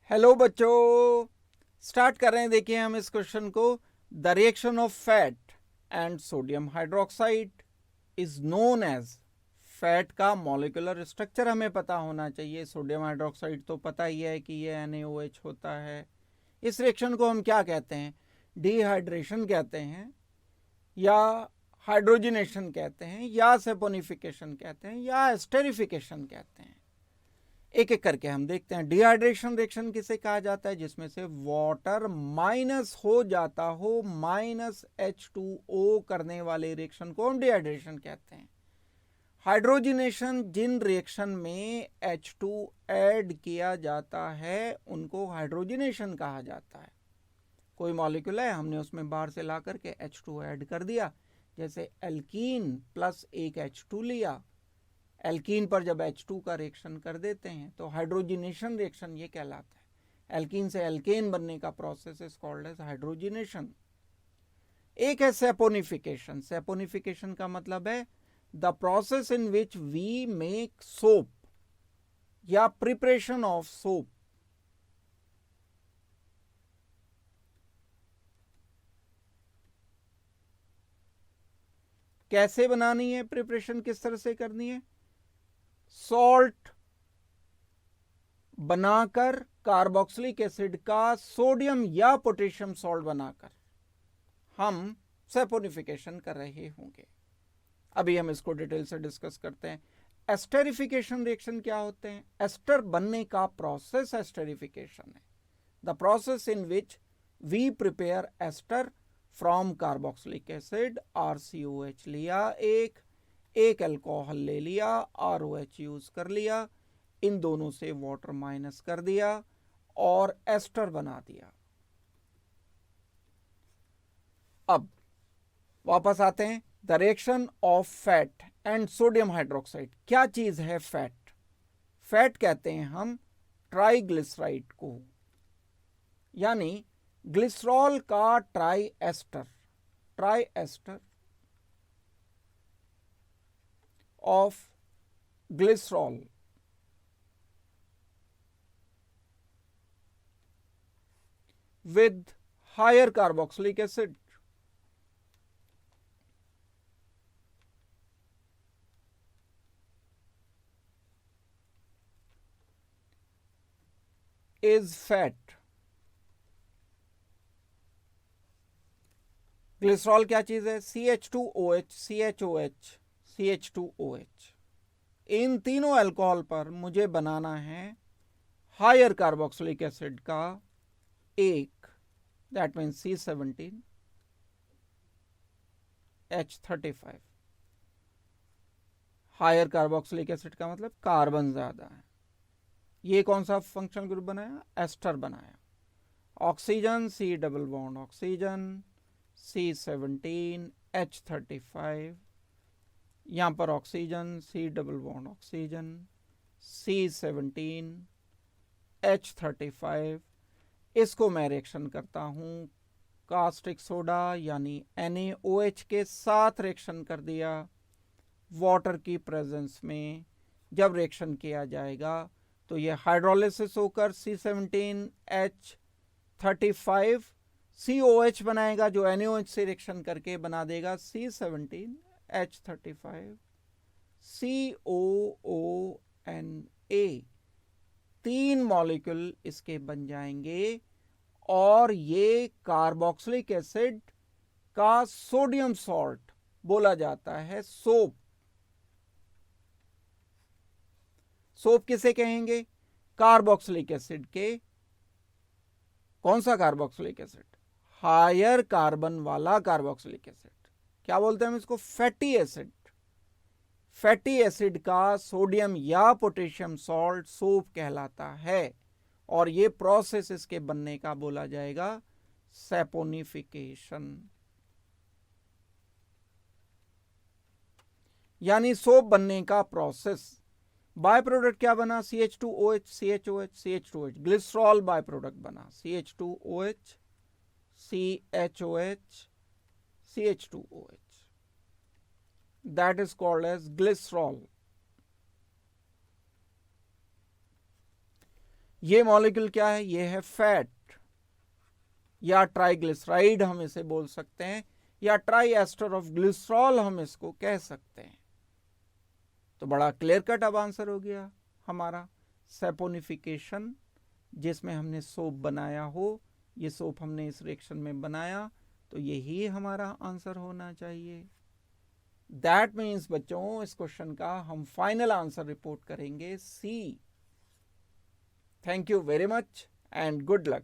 Hello बच्चों, start कर रहे हैं। देखिए हम इस क्वेश्चन को, the reaction of fat and sodium hydroxide is known as. Fat का मॉलिक्यूलर स्ट्रक्चर हमें पता होना चाहिए। सोडियम हाइड्रोक्साइड तो पता ही है कि ये NaOH होता है। इस रिएक्शन को हम क्या कहते हैं? डिहाइड्रेशन कहते हैं, या हाइड्रोजनेशन कहते हैं, या सेपोनिफिकेशन कहते हैं, या एस्टेरिफिकेशन कहते हैं। एक एक करके हम देखते हैं। डिहाइड्रेशन रिएक्शन किसे कहा जाता है? जिसमें से वाटर माइनस हो जाता हो, -H2O करने वाले रिएक्शन को हम डिहाइड्रेशन कहते हैं। हाइड्रोजनेशन, जिन रिएक्शन में H2 ऐड किया जाता है उनको हाइड्रोजनेशन कहा जाता है। कोई मॉलिक्यूल है, हमने उसमें बाहर से ला करके H2 ऐड कर दिया, जैसे एल्कीन प्लस एक H2 लिया। एल्कीन पर जब H2 का रिएक्शन कर देते हैं तो हाइड्रोजनेशन रिएक्शन ये कहलाता है। एल्कीन से एल्केन बनने का process is called as hydrogenation. एक है सेपोनिफिकेशन। सेपोनिफिकेशन का मतलब है the process in which we make soap या प्रिपरेशन ऑफ सोप। कैसे बनानी है प्रिपरेशन, किस तरह से करनी है? सॉल्ट बनाकर, कार्बोक्सिलिक एसिड का सोडियम या पोटेशियम सॉल्ट बनाकर हम सेपोनिफिकेशन कर रहे होंगे। अभी हम इसको डिटेल से डिस्कस करते हैं। एस्टेरिफिकेशन रिएक्शन क्या होते हैं? एस्टर बनने का प्रोसेस एस्टेरिफिकेशन है। The process in which we prepare ester from carboxylic acid, RCOH लिया, एक अल्कोहल ले लिया, ROH यूज कर लिया, इन दोनों से वाटर माइनस कर दिया और एस्टर बना दिया। अब वापस आते हैं। The reaction of fat and sodium hydroxide. क्या चीज है फैट? फैट कहते हैं हम ट्राइग्लिसराइड को, यानी ग्लिसरॉल का tri ester of glycerol with higher carboxylic acid. Is fat. Glycerol क्या चीज है? CH2OH, CHOH, CH2OH। इन तीनों अल्कोहल पर मुझे बनाना है हायर कार्बोक्सिलिक एसिड का एक, that means C17H35। Higher carboxylic acid का मतलब कार्बन ज्यादा है। ये कौन सा फंक्शनल ग्रुप बनाया? एस्टर बनाया। Oxygen, C double bond oxygen, C17H35। यहां पर oxygen, C double bond oxygen, C17H35। इसको मैं रिएक्शन करता हूं कास्टिक सोडा यानी NaOH के साथ रिएक्शन कर दिया वाटर की प्रेजेंस में। जब रिएक्शन किया जाएगा तो ये हाइड्रोलिसिस होकर C17H35 COH बनाएगा, जो NaOH से रिएक्शन करके बना देगा C17H35 COONA। तीन मॉलिक्यूल इसके बन जाएंगे और ये कार्बोक्सिलिक एसिड का सोडियम सॉल्ट बोला जाता है सोप। सोप किसे कहेंगे? कार्बोक्सिलिक एसिड के, कौन सा कार्बोक्सिलिक एसिड? हायर कार्बन वाला कार्बोक्सिलिक एसिड। क्या बोलते हैं हम इसको? Fatty acid. फैटी एसिड का सोडियम या पोटेशियम सॉल्ट सोप कहलाता है और ये प्रोसेस इसके बनने का बोला जाएगा सेपोनिफिकेशन। यानी सोप बनने का प्रोसेस। बाय प्रोडक्ट क्या बना? CH2OH, CHOH, CH2OH। Glycerol by product बना, CH2OH, CHOH, CH2OH। That is called as glycerol। ये मॉलिक्यूल क्या है, ये है फैट या ट्राइग्लिसराइड हम इसे बोल सकते हैं, या ट्राई एस्टर ऑफ ग्लिसरॉल हम इसको कह सकते हैं। तो बड़ा क्लियर कट अब आंसर हो गया हमारा। सैपोनिफिकेशन, जिसमें हमने सोप बनाया हो, ये सोप हमने इस रिएक्शन में बनाया, तो यही हमारा आंसर होना चाहिए। दैट मीन्स बच्चों इस क्वेश्चन का हम फाइनल आंसर रिपोर्ट करेंगे C. Thank you very much and good luck.